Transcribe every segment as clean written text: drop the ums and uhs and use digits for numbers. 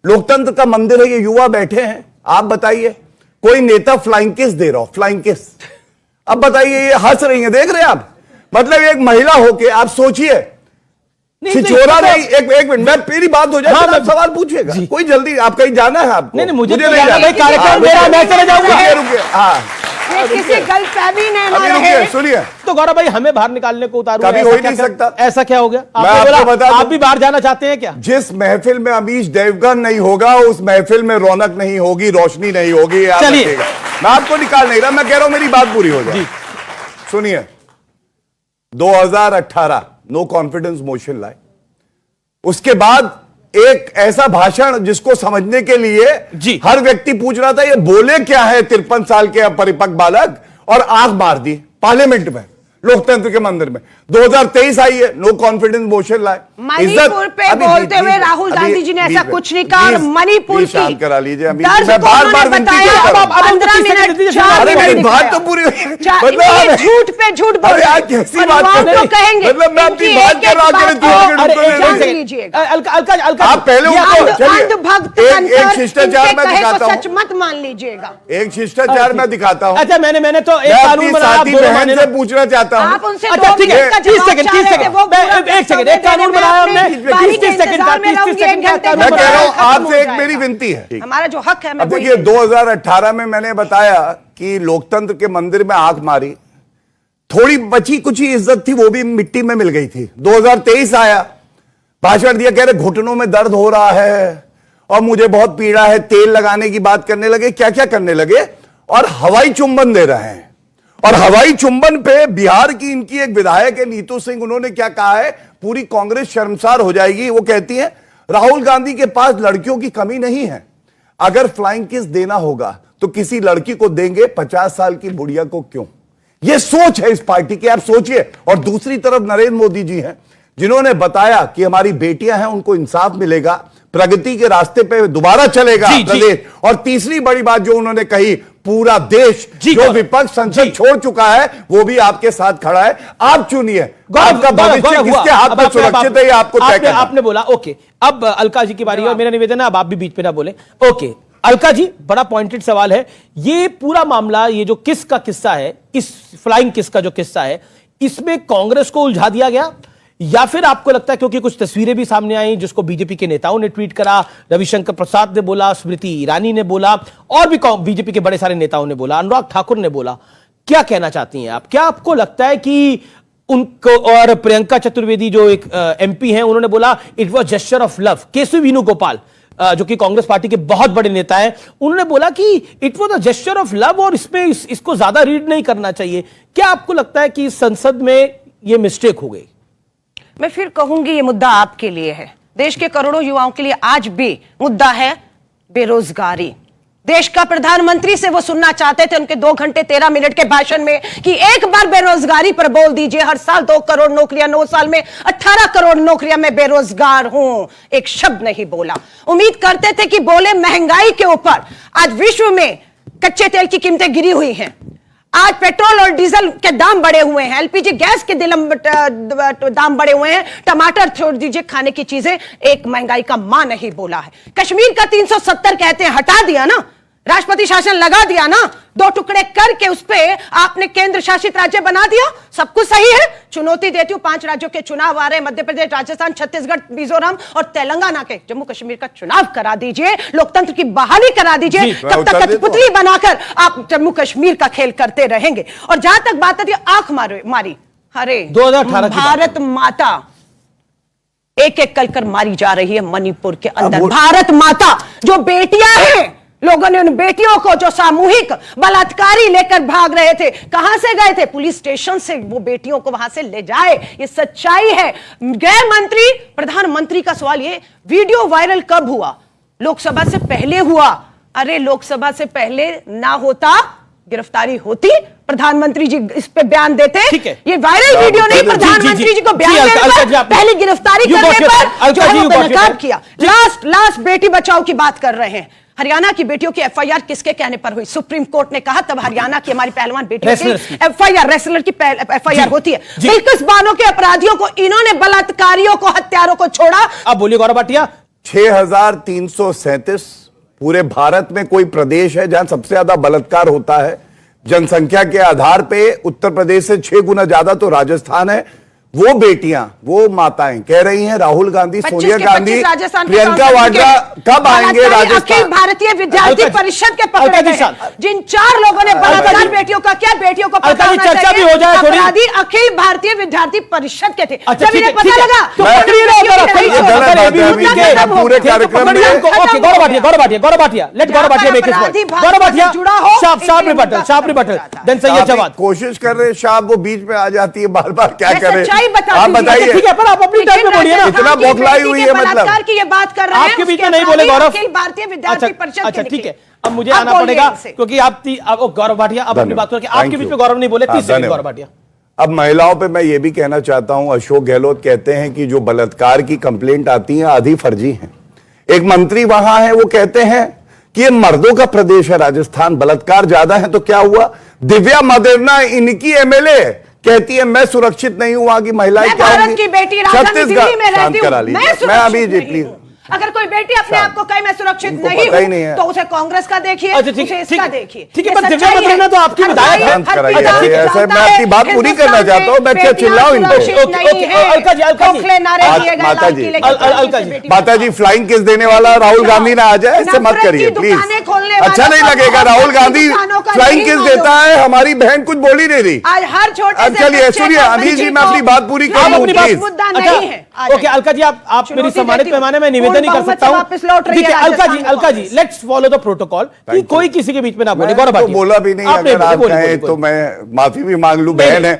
लोकतंत्र का मंदिर है, ये युवा बैठे हैं, आप बताइए कोई नेता फ्लाइंग किस दे रहा हो, फ्लाइंग किस, अब बताइए ये हंस रही है, देख रहे हैं आप, मतलब एक महिला होके आप सोचिए, छिछोरा नहीं, एक मिनट मैं मेरी बात हो जाए, आप सवाल पूछिएगा, कोई जल्दी, आप कहीं जाना है आपको? नहीं मुझे नहीं जाना, कार्यक्रम मेरा, मैं चले जाऊंगा। रुकिए, हाँ किसी गलतफहमी में ना रुकिए, रहे। सुनिए, तो गौरव भाई हमें बाहर निकालने को उतारू, कभी हो ही नहीं सकता। ऐसा क्या हो गया? मैं आपको बता दूं, आप भी बाहर जाना चाहते हैं क्या? जिस महफिल में अमीश देवगन नहीं होगा उस महफिल में रौनक नहीं होगी, रोशनी नहीं होगी। चलिए, मैं आपको निकाल नहीं रहा, मैं कह रहा हूं मेरी बात पूरी हो जाए। सुनिए, 2018 नो कॉन्फिडेंस मोशन लाए, उसके बाद एक ऐसा भाषण जिसको समझने के लिए हर व्यक्ति पूछ रहा था ये बोले क्या है 53 साल के अपरिपक्व बालक, और आंख मार दी पार्लियामेंट में, लोकतंत्र के मंदिर में। 2023 आई है, नो कॉन्फिडेंस मोशन लाए। मणिपुर पे बोलते हुए राहुल गांधी जी ने ऐसा कुछ नहीं कहा। मणिपुर की शांत करा लीजिए, मैं बार-बार बताया, 15 मिनट 4 मिनट बात तो पूरी मतलब झूठ पे झूठ बोल रहे हैं, कैसी बात तो कहेंगे, मतलब मैं अपनी बात कर रहा हूं, आप पहले एक शिष्टाचार में दिखाता हूं, सच मत मान लीजिएगा, एक शिष्टाचार में दिखाता हूं। अच्छा मैंने तो एक कानून बनाया, बहन से पूछना चाहता हूं, आप उनसे अच्छा ठीक है, 30 सेकंड एक सेकंड, एक कानून बनाया हमने, 30 सेकंड का, 30 सेकंड का मैं कह रहा हूं आपसे एक मेरी विनती है, हमारा जो हक है। अब देखिए 2018 में मैंने बताया कि लोकतंत्र के मंदिर में आंख मारी, थोड़ी बची कुछ ही इज्जत थी वो भी मिट्टी में मिल गई थी। 2023 आया, भाषण दिया, कह रहे घुटनों में दर्द हो रहा है और मुझे बहुत पीड़ा है, तेल लगाने की बात करने लगे, क्या क्या करने लगे, और हवाई चुंबन दे रहे हैं। और हवाई चुंबन पे बिहार की इनकी एक विधायक है नीतू सिंह, उन्होंने क्या कहा है, पूरी कांग्रेस शर्मसार हो जाएगी। वो कहती है राहुल गांधी के पास लड़कियों की कमी नहीं है, अगर फ्लाइंग किस देना होगा तो किसी लड़की को देंगे, 50 साल की बुढ़िया को क्यों? यह सोच है इस पार्टी की, आप सोचिए। और दूसरी तरफ नरेंद्र मोदी जी हैं जिन्होंने बताया कि हमारी बेटियां हैं, उनको इंसाफ मिलेगा, प्रगति के रास्ते पे दोबारा चलेगा प्रदेश। और तीसरी बड़ी बात जो उन्होंने कही, पूरा देश जो विपक्ष संसद छोड़ चुका है वो भी आपके साथ खड़ा है, आप चुनिए, आपका भविष्य किसके हाथ में सुरक्षित है ये आपको तय करना। आपने बोला ओके, अब अलका जी की बारी है और मेरा निवेदन है अब आप भी बीच में ना बोले। ओके अलका जी, बड़ा पॉइंटेड सवाल है, ये पूरा मामला, ये जो किस का किस्सा है, इस फ्लाइंग किस का जो किस्सा है, इसमें कांग्रेस को उलझा दिया गया, या फिर आपको लगता है क्योंकि कुछ तस्वीरें भी सामने आई जिसको बीजेपी के नेताओं ने ट्वीट करा, रविशंकर प्रसाद ने बोला, स्मृति ईरानी ने बोला, और भी बीजेपी के बड़े सारे नेताओं ने बोला, अनुराग ठाकुर ने बोला, क्या कहना चाहती हैं आप? क्या आपको लगता है कि उनको, और प्रियंका चतुर्वेदी जो एक एमपी हैं, उन्होंने बोला it was gesture of love, Keshav Venugopal जो कि कांग्रेस पार्टी के बहुत बड़े नेता हैं, उन्होंने बोला कि it was a gesture of love और इसमें इसको ज्यादा रीड नहीं करना चाहिए। क्या आपको लगता है कि संसद में यह मिस्टेक हो गई? मैं फिर कहूंगी ये मुद्दा आपके लिए है, देश के करोड़ों युवाओं के लिए आज भी मुद्दा है बेरोजगारी। देश का प्रधानमंत्री से वो सुनना चाहते थे उनके 2 घंटे 13 मिनट के भाषण में कि एक बार बेरोजगारी पर बोल दीजिए, हर साल 2 करोड़ नौकरियां, 9 साल में 18 करोड़ नौकरियां, मैं बेरोजगार हूं, एक शब्द नहीं बोला। उम्मीद करते थे कि बोले महंगाई के ऊपर। आज विश्व में कच्चे तेल की कीमतें गिरी हुई हैं, आज पेट्रोल और डीजल के दाम बढ़े हुए हैं, एलपीजी गैस के दाम बढ़े हुए हैं, टमाटर छोड़ दीजिए, खाने की चीजें, एक महंगाई का मां नहीं बोला है। कश्मीर का 370 कहते हैं, हटा दिया ना, राष्ट्रपति शासन लगा दिया ना, 2 टुकड़े करके उस पे आपने केंद्र शासित राज्य बना दिया, सब कुछ सही है। चुनौती देती हूं, 5 राज्यों के चुनाव आ रहे हैं, मध्य प्रदेश, राजस्थान, छत्तीसगढ़, मिजोरम और तेलंगाना के, जम्मू कश्मीर का चुनाव करा दीजिए, लोकतंत्र की बहाली करा दीजिए। तब तक कठपुतली बनाकर आप जम्मू कश्मीर का खेल करते रहेंगे। और जहां तक बात आती है आंख मारी, अरे 2018 भारत माता एक एक कर मारी जा रही है मणिपुर के अंदर। भारत माता जो बेटियां हैं, लोगों ने उन बेटियों को जो सामूहिक बलात्कारी लेकर भाग रहे थे, कहां से गए थे? पुलिस स्टेशन से वो बेटियों को वहां से ले जाए, ये सच्चाई है। गृह मंत्री, प्रधानमंत्री का सवाल, ये वीडियो वायरल कब हुआ? लोकसभा से पहले हुआ। अरे लोकसभा से पहले ना होता, गिरफ्तारी होती, प्रधानमंत्री जी इस पे बयान देते। ये वायरल वीडियो नहीं, प्रधानमंत्री जी को बयान देने पर, पहली गिरफ्तारी करने पर जो है वो बेनकाब किया। लास्ट बेटी बचाओ की बात कर रहे हैं। हरियाणा की बेटियों की एफआईआर किसके कहने पर हुई? सुप्रीम कोर्ट ने कहा, तब हरियाणा की हमारी पहलवान बेटियों की एफआईआर, रेसलर की एफआईआर होती है। बिल्किस बानो के अपराधियों को, इन्होंने बलात्कारियों को, हत्यारों को छोड़ा। अब बोलिए गौरव भाटिया, 6,337 पूरे भारत में कोई प्रदेश है जहां सबसे ज्यादा बलात्कार होता है जनसंख्या के आधार पे? उत्तर प्रदेश से 6 गुना ज्यादा तो राजस्थान है। वो बेटियां, वो माताएं कह रही हैं राहुल गांधी, सोनिया गांधी, प्रियंका वाड्रा कब आएंगे राजस्थान? अखिल भारतीय विद्यार्थी परिषद के पकड़े गए जिन 4 लोगों ने बलात्कार बेटियों का किया, बेटियों को पता होना चर्चा भी हो जाए थोड़ी। अपराधी अखिल भारतीय विद्यार्थी परिषद के थे। अच्छा, जब इन्हें ठीक पता है, लगा तो पकड़िए ना उधर, ये गलत बात है। अभी के पूरे कार्यक्रम में okay, Gaurav Bhatia, let Gaurav Bhatia make his point. Gaurav Bhatia, sharp rebuttal, then Syed Jawad. कोशिश कर रहे शाह, वो बीच में आ जाती है बार बार, क्या करें? सच्चाई बता आप बताइए। ठीक है, पर आप अपनी टाइम में बोलिए ना। इतना बौखलाई हुई है मतलब। बलात्कार की ये बात कर रहे हैं, आपके बीच में नहीं बोले गौरव। अखिल भारतीय विद्यार्थी परिषद अच्छा के ठीक है, लिखे। अब मुझे अब आना बोलिए पड़ेगा इनसे। क्योंकि आप गौरव भाटिया अब अपनी बात करके आपके बीच में गौरव नहीं बोले। 30 सेकंड गौरव भाटिया। अब महिलाओं पे मैं ये भी कहना चाहता हूं, अशोक गहलोत कहते हैं कि जो बलात्कार की कंप्लेंट आती है आधी फर्जी है। एक मंत्री वहां है, वो कहते हैं कि ये मर्दों का प्रदेश है राजस्थान, बलात्कार ज्यादा है। तो क्या हुआ? दिव्या मदेरना इनकी एमएलए कहती है मैं सुरक्षित नहीं हूं, वहां की महिलाएं क्या भारत होंगी? की बेटी राजधानी दिल्ली में रहती हूं, मैं अभी जी प्लीज, अगर कोई बेटी अपने आप को कहे मैं सुरक्षित इनको नहीं पता ही नहीं हूं, है। तो उसे कांग्रेस का देखिए, अच्छा, ठीक उसे है, इसका ठीक है, देखिए। ठीक है, ये पर दिव्या सच्चाई मदेरना है। तो आपकी हर विधायक भाई, है। शांत हर कराइए, पिता ऐसे जानता मैं आपकी है, बात पूरी करना हिंदुस्तान चाहता हूं, मैं में क्या बेटियां चिल्लाऊं इन पे? सुरक्षित ओके, नहीं ओके, है। अलका जी, खोखले नारे आज दिए गए, माता लाल जी, किले अलका जी, बेटी माता जी, फ्लाइंग किस देने वाला राहुल गांधी ना आ जाए, ऐसे मत नफरत की करिए प्लीज। दुकानें खोलने अच्छा वालों नहीं को लगेगा, बहुत राहुल सारी गांधी दुकानों का फ्लाइंग नहीं किस मालूम। देता है, हमारी बहन कुछ बोल ही नहीं रही। आज हर छोटे अब से चलिए, बच्चे सुनिए, को, अभी जी, बच्ची मैं को अपनी बात पूरी कर फ्लाइंग लूं, अपनी प्लीज। मुद्दा अच्छा, नहीं है। आ ओके जाइए। अलका जी, आप मेरी चुनौती सम्मानित देती हूं। पैमाने में निवेदन पूर्ण नहीं कर बहुमत सकता से हूं। वापस लौट रही ठीक है है Alka ji, Rajasthan Alka ji, Congress. Let's follow the protocol कि you. कोई किसी के बीच में ना बोले। मैं गौरव तो भाटिया, बोला भी नहीं, आप अगर आप बोलिए, कहें बोलिए। तो मैं माफी भी मांग लूं, नहीं, बहन है।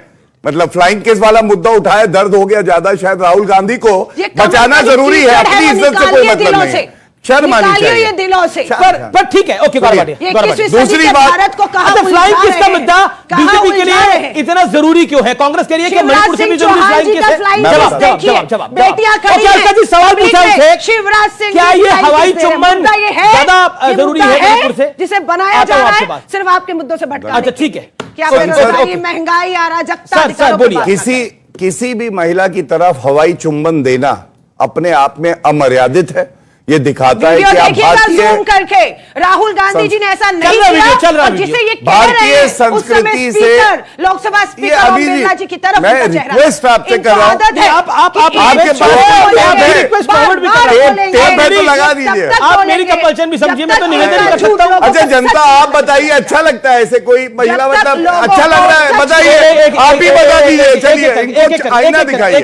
मतलब फ्लाइंग केस वाला मुद्दा उठाया, दर्द हो गया ज्यादा, शायद राहुल गांधी को ये कमर बचाना का जरूरी है, कीचड़ अपनी वो इज्जत से कोई निकालिए मतलब दिलों नहीं से। है। शर्म आनी निकालिए चाहिए ये दिलों से। पर ठीक है, ओके गौरव भाटिया, ये गौरव 21वीं भाटिया। सदी दूसरी के बात- भारत को कहां अच्छा, फ्लाइंग उलझा किस का रहे हैं? मुद्दा कहां बीजेपी के उलझा रहे लिए हैं? इतना जरूरी क्यों है? कांग्रेस के लिए कि शिवराज मणिपुर से भी सिंह जरूरी चौहान फ्लाइंग जी केस का है? फ्लाइंग जवाब, केस जवाब, देखिए। जवाब, जवाब। बेटियां खड़ी ओके, अलका हैं। जी, सवाल पब्लिक पूछा में उनसे। शिवराज सिंह क्या जी ये फ्लाइंग हवाई केस दे रहे हैं। चुम्बन मुद्दा ये है, ज्यादा ये जरूरी मुद्दा है मणिपुर से? जिसे बनाया आता जा हूं रहा आपसे है बात। सिर्फ आपके मुद्दों से भटकाने अच्छा, के ठीक लिए। है। क्या सर, बेरोजगारी, ओके। महंगाई, अराजकता, सर, अधिकारों की बोलिए। बात ना किसी भी महिला की तरफ हवाई चुंबन देना अपने आप में अमर्यादित है। ये दिखाता है वीडियो कि आप देखिएगा भारतीय जूम करके। राहुल गांधी जी ने ऐसा नहीं चल रहा किया वीडियो, चल रहा और जिसे वीडियो। ये कह भारतीय रहे हैं उस समय संस्कृति से- स्पीकर, लोकसभा ये स्पीकर ओम अभी जी, बिरला जी की तरफ मैं उनका चेहरा। रिक्वेस्ट आपसे इनको कर रहा हूं। आदत है आप कि आपके एक पास बार टेप बोलेंगे, है। रिक्वेस्ट बार फॉरवर्ड भी बार कर रहे हैं। बोलेंगे। टेप है तो लगा जब दीजिए। तक आप बोलेंगे, मेरी कंपल्सन भी समझिए, जब मैं तो तक निवेदन नहीं कर झूठ सकता हूं। लोगों को अच्छा सच जनता, नहीं आप पता बताइए, चलेगा। अच्छा लगता है ऐसे कोई महिला? जब तक मतलब लोगों अच्छा को लग रहा है, सच बताइए, आप ही बता दीजिए। चलिए, एक एक आईना दिखाइए।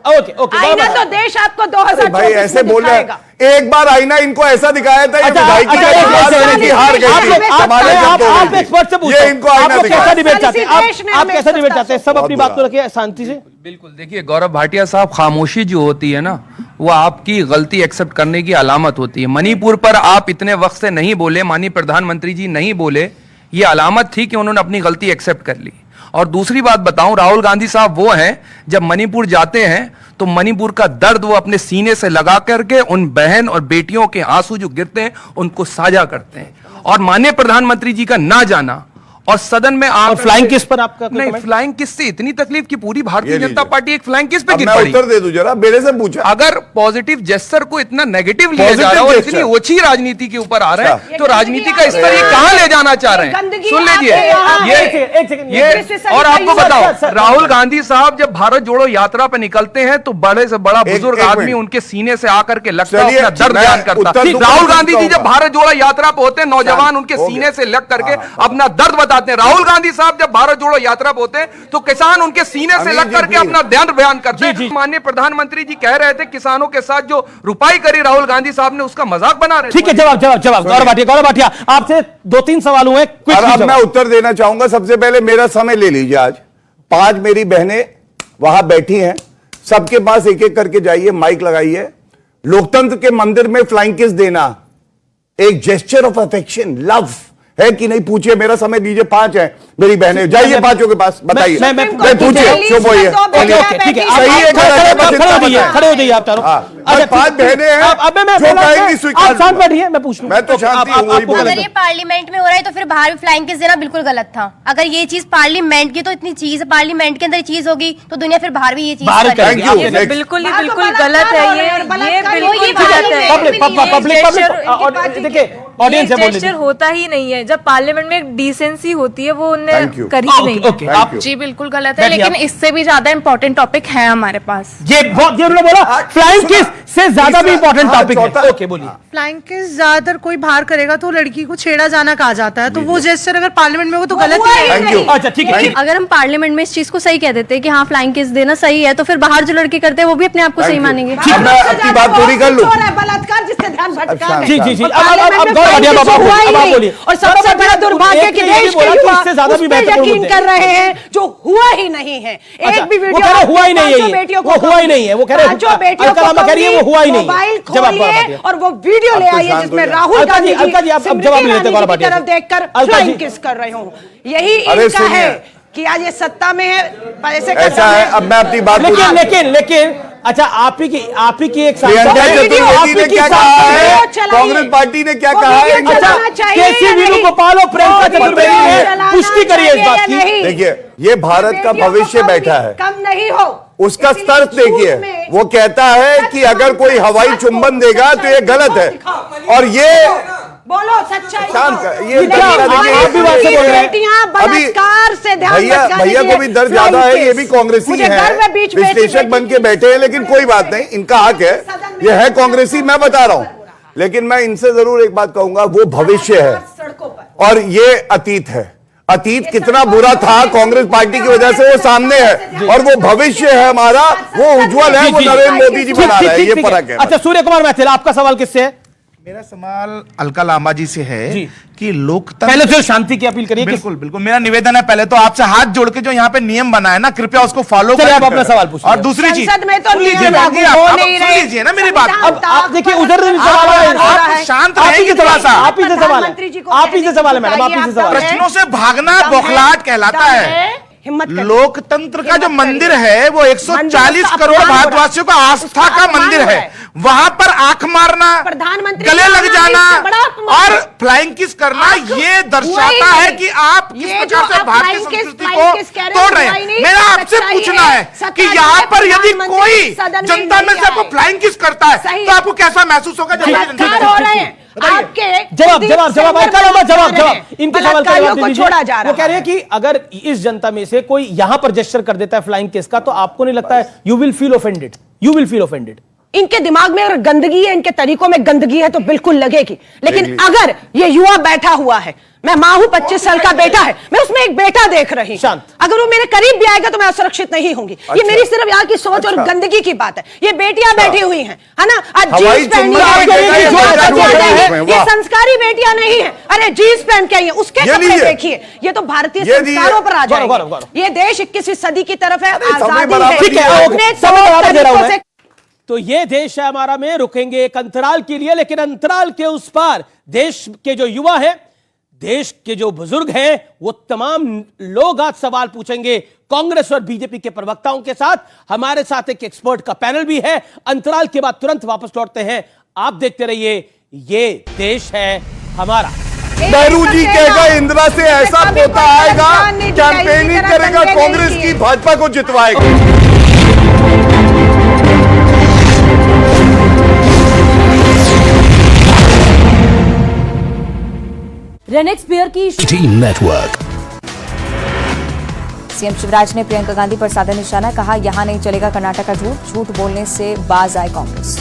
ओके ओके आईना तो देश आपको 2024 भाई ऐसे बोल रहे दिखाएगा। हैं। एक बार आईना इनको ऐसा दिखाया था, ये अच्छा, विधायकी अच्छा, का एक चुनाव सेकंड, लड़ने की हार गई थी। हमारे आप शब्दों में थी। एक्सपर्ट से ये पूछो, इनको आप आईना लोग कैसा दिखाया। डिबेट चाहते हैं? देश ने आप हमें कैसा डिबेट सत्ता चाहते हैं? सब बहुत अपनी बात को बुरा। रखिए शांति से। बिल्कुल, देखिए गौरव भाटिया साहब, खामोशी जो होती है ना, वो आपकी गलती एक्सेप्ट करने की अलामत होती है। मणिपुर पर आप इतने वक्त से नहीं बोले, माननीय प्रधानमंत्री जी नहीं बोले, ये अलामत थी कि उन्होंने अपनी गलती एक्सेप्ट कर ली। और दूसरी बात बताऊं, राहुल गांधी साहब वो हैं, जब मणिपुर जाते हैं तो मणिपुर का दर्द वो अपने सीने से लगा करके उन बहन और बेटियों के आंसू जो गिरते हैं उनको साझा करते हैं। और माननीय प्रधानमंत्री जी का ना जाना और सदन में और फ्लाइंग किस पर आपका कोई नहीं, कमेंट? फ्लाइंग किस से इतनी तकलीफ की पूरी भारतीय ये जनता लीजिए। पार्टी एक फ्लाइंग किस पे अब गिर मैं पड़ी। उत्तर दे दूं जरा, मेरे से पूछा। अगर पॉजिटिव जेस्चर को इतना नेगेटिव लिया Positive जा रहा है और gesture। इतनी ओछी राजनीति के ऊपर आ रहा अच्छा। है, तो राजनीति का स्तर ये कहां ले जाना चाह रहे हैं? गंदगी सुन आपके लीजिए, यहाँ ये है। एक सेकंड, ये और आपको सर, बताओ, सर, राहुल गांधी साहब जब भारत जोड़ो यात्रा पे निकलते हैं तो बड़े से बड़ा बुजुर्ग एक आदमी मिनट। उनके सीने से आकर के लगता है, चलिए, अपना दर्द मैं बयान करता उत्तर है। दूंगा, राहुल गांधी जी जब कहूंगा। भारत जोड़ो यात्रा पे होते हैं, नौजवान उनके हो सीने गया। से लग करके हाँ, अपना दर्द बताते हैं। राहुल गांधी साहब जब भारत जोड़ो यात्रा पे होते हैं तो किसान उनके सीने से अमीर लग जी, करके प्लीज। अपना दर्द बयान करते जी, जी। हैं। माननीय प्रधानमंत्री जी कह रहे थे किसानों के साथ जो रुपाई करी राहुल गांधी साहब ने, उसका मजाक बना रहे थे। ठीक है, जवाब जवाब जवाब। गौरव भाटिया आपसे 2-3 सवाल हुए, और क्विकली अब मैं जवाब। उत्तर देना चाहूंगा। सबसे पहले मेरा समय ले लीजिए। आज 5 मेरी बहनें वहां बैठी हैं, सबके पास एक एक करके जाइए, माइक लगाइए। लोकतंत्र के मंदिर में फ्लाइंग किस देना एक जेस्चर ऑफ अफेक्शन, लव है कि नहीं? पूछिए, मेरा समय लीजिए। 5 है, मेरी बहनें, जाइए पांचों के पास, बताइए। मैं पूछिए, चुप होइए। ठीक है, सही है, खड़े हो जाइए आप चारों। अच्छा, 5 बहनें हैं जो कहेंगी स्वीकार। आप शांत बैठिए, मैं पूछ लूं। मैं तो शांति हूं, वही बोल रहा अगर ये पार्लियामेंट में हो रहा है तो फिर बाहर भी फ्लाइंग किस देना बिल्कुल गलत था। अगर ये चीज पार्लियामेंट की, तो इतनी चीज पार्लियामेंट के अंदर चीज होगी तो दुनिया फिर बाहर भी ये चीज बाहर करेगी। करेगी। Thank you, next। बिल्कुल ही बिल्कुल गलत है ये बिल्कुल ही गलत है। पब्लिक देखिए, ऑडियंस है, बोल जेस्चर होता ही नहीं है। जब पार्लियामेंट में एक डिसेंसी होती है वो उन्हें Thank you। करी नहीं है। ओके, आप जी बिल्कुल गलत है, बैठिए लेकिन इससे भी ज्यादा इम्पोर्टेंट टॉपिक है हमारे पास। ये उन्होंने बोला फ्लाइंग किस से ज्यादा भी इंपॉर्टेंट टॉपिक है। ओके, बोलिए। फ्लाइंग किस ज्यादातर कोई बाहर करेगा तो लड़की को छेड़ा जाना कहा जाता है, तो वो जेस्चर अगर पार्लियामेंट में हो तो गलत ही है। Thank you. अच्छा, ठीक है, अगर हम पार्लियामेंट में इस चीज को सही कह देते हैं कि हाँ फ्लाइंग किस देना सही है, तो फिर बाहर जो लड़के करते हैं वो भी अपने आप को सही मानेंगे। अब मैं आपकी बात पूरी कर लूं। बलात्कार जिससे ध्यान भटका अच्छा, है। जी जी जी, और अब पार्लियामेंट में गौरव फ्लाइंग बाबा किस हुआ ही अब आप नहीं। बोलिए। और सबसे बड़ा दुर्भाग्य एक कि ने ये देश बोला के कि युवा इससे ज्यादा भी उस पे महत्वपूर्ण यकीन मुद्दे कर रहे हैं जो हुआ ही नहीं है। अच्छा, एक भी वो वीडियो कह रहे हुआ ही नहीं है, पांचों ये बेटियों को वो हुआ ही नहीं है, वो कह रहे पांचों बेटियों अलका लामा कह रही है वो हुआ ही नहीं है। मोबाइल जवाब खोलिए बताइए। और वो वीडियो ले अब तो आइए शांत जिसमें हो जाए। राहुल अलका गांधी जी, अलका जी, आप स्मृति जवाब नहीं देते, ईरानी गौरव की भाटिया तरफ जी। देखकर अलका फ्लाइंग जी। किस कर रहे हो। यही अरे इनका सुनिए। है कि आज ये सत्ता में है, पैसे का ऐसा है, अब मैं अपनी बात लेकिन अच्छा, आप ही की एक प्रियंका चतुर्वेदी ने क्या कहा है, कांग्रेस पार्टी ने क्या कहा है, अच्छा, केसी वेणुगोपाल और प्रियंका चतुर्वेदी ने पुष्टि करी है इस बात की। देखिए, ये भारत का भविष्य बैठा है, कम नहीं हो उसका स्तर देखिए। वो कहता है कि अगर कोई हवाई चुंबन देगा तो ये गलत है, और ये बोलो सच्चाई। शांत कर, ये लेकिन तरीका देखिए। आप भी बात से बोल रहे हैं। अभी बलात्कार से ध्यान भैया को भी दर्द ज्यादा है, ये भी कांग्रेसी है, विश्लेषक बन के बैठे हैं, लेकिन कोई बात नहीं, इनका हक है, ये है कांग्रेसी, मैं बता रहा हूं। लेकिन मैं इनसे जरूर एक बात कहूंगा, वो भविष्य है और ये अतीत है। अतीत कितना बुरा था कांग्रेस पार्टी की वजह से वो सामने है, और वो भविष्य है हमारा, वो उज्जवल है, वो नरेंद्र मोदी जी बना रहे हैं, ये फर्क है। अच्छा, सूर्य कुमार मैथिल, आपका सवाल किससे है? मेरा सवाल अलका लांबा जी से है जी। कि लोकतंत्र, पहले तो शांति की अपील करिए। बिल्कुल बिल्कुल, मेरा निवेदन है पहले तो आपसे हाथ जोड़ के जो यहाँ पे नियम बना है ना, कृपया उसको फॉलो चलिए, करें। आप अपना सवाल पूछिए। और दूसरी चीज, संसद में तो सुन लीजिए नियम बहन जी, लागू हो आप नहीं सुन रहे। लीजिए ना मेरी बात। अब आप देखिए, उधर से सवाल है, आप शांत रहेंगे थोड़ा सा। आप ही से सवाल है, आप ही से सवाल है मैडम, आप ही से सवाल है। प्रश्नों से भागना बौखलाहट कहलाता है। हिम्मत करें। लोकतंत्र का जो मंदिर है वो 140 करोड़ भारतवासियों का आस्था का मंदिर है, वहां पर आंख मारना, प्रधानमंत्री गले लग जाना इससे बड़ा अपमान। और फ्लाइंग किस करना, ये दर्शाता है कि आप किस ये प्रकार जो से आप भारतीय फ्लाइंग किस संस्कृति फ्लाइंग को किस कह रहे तोड़ हैं, रहे हुआ ही हैं। नहीं, मेरा आपसे सच्चाई पूछना है। है कि सत्ताधारी यहाँ पर यदि प्रधानमंत्री कोई सदन में जनता में नहीं से आपको आए। फ्लाइंग किस करता है सही तो आपको कैसा महसूस होगा? बलात्कार हो रहे हैं आपके जवाब अलका लांबा, जवाब इनके सवाल का जवाब को दीजिए। छोड़ा जा रहा वो कह रहे हैं कि अगर इस जनता में से कोई यहां पर जेस्चर कर देता है फ्लाइंग किस का, तो आपको नहीं लगता है यू विल फील ऑफेंडेड? इनके दिमाग में अगर गंदगी है, इनके तरीकों में गंदगी है तो बिल्कुल लगेगी। लेकिन अगर ये युवा बैठा हुआ है, मैं मां हूं, 25 साल का बेटा है, मैं उसमें एक बेटा देख रही हूं, शांत। अगर वो मेरे करीब भी आएगा तो मैं असुरक्षित नहीं होंगी। ये मेरी सिर्फ यहाँ की सोच और गंदगी की बात है। ये बेटियां बैठी हुई हैं, है ना, आज हवाई जीन्स पहनी चुंबन है, की जगह ये ये वाह। संस्कारी बेटियां नहीं है। अरे जीन्स पहन के आई है, उसके ये कपड़े लीजिए। देखिए, ये तो भारतीय ये लीजिए। संस्कारों पर आ गौरव, जाएंगे। गौरव। ये देश 21वीं सदी की तरफ है, समय आजादी बराबर है। ठीक है, अपने समय बराबर दे रहा हूं तरीकों मैं। से तो ये देश है हमारा, में रुकेंगे एक अंतराल के लिए, लेकिन अंतराल के उस पार देश के जो युवा हैं, देश के जो बुजुर्ग हैं, वो तमाम लोग आज सवाल पूछेंगे कांग्रेस और बीजेपी के प्रवक्ताओं के साथ। हमारे साथ एक एक्सपर्ट का पैनल भी है। अंतराल के बाद तुरंत वापस लौटते हैं। आप देखते रहिए, ये देश है हमारा। नेहरू जी कहेगा इंदिरा से ऐसा पोता आएगा, कैंपेनिंग करेगा कांग्रेस की, भाजपा को जितवाएगा। रेनेक्स बियर की नेटवर्क। सीएम शिवराज ने प्रियंका गांधी पर साधा निशाना, कहा यहां नहीं चलेगा कर्नाटक का झूठ बोलने से बाज आए कांग्रेस।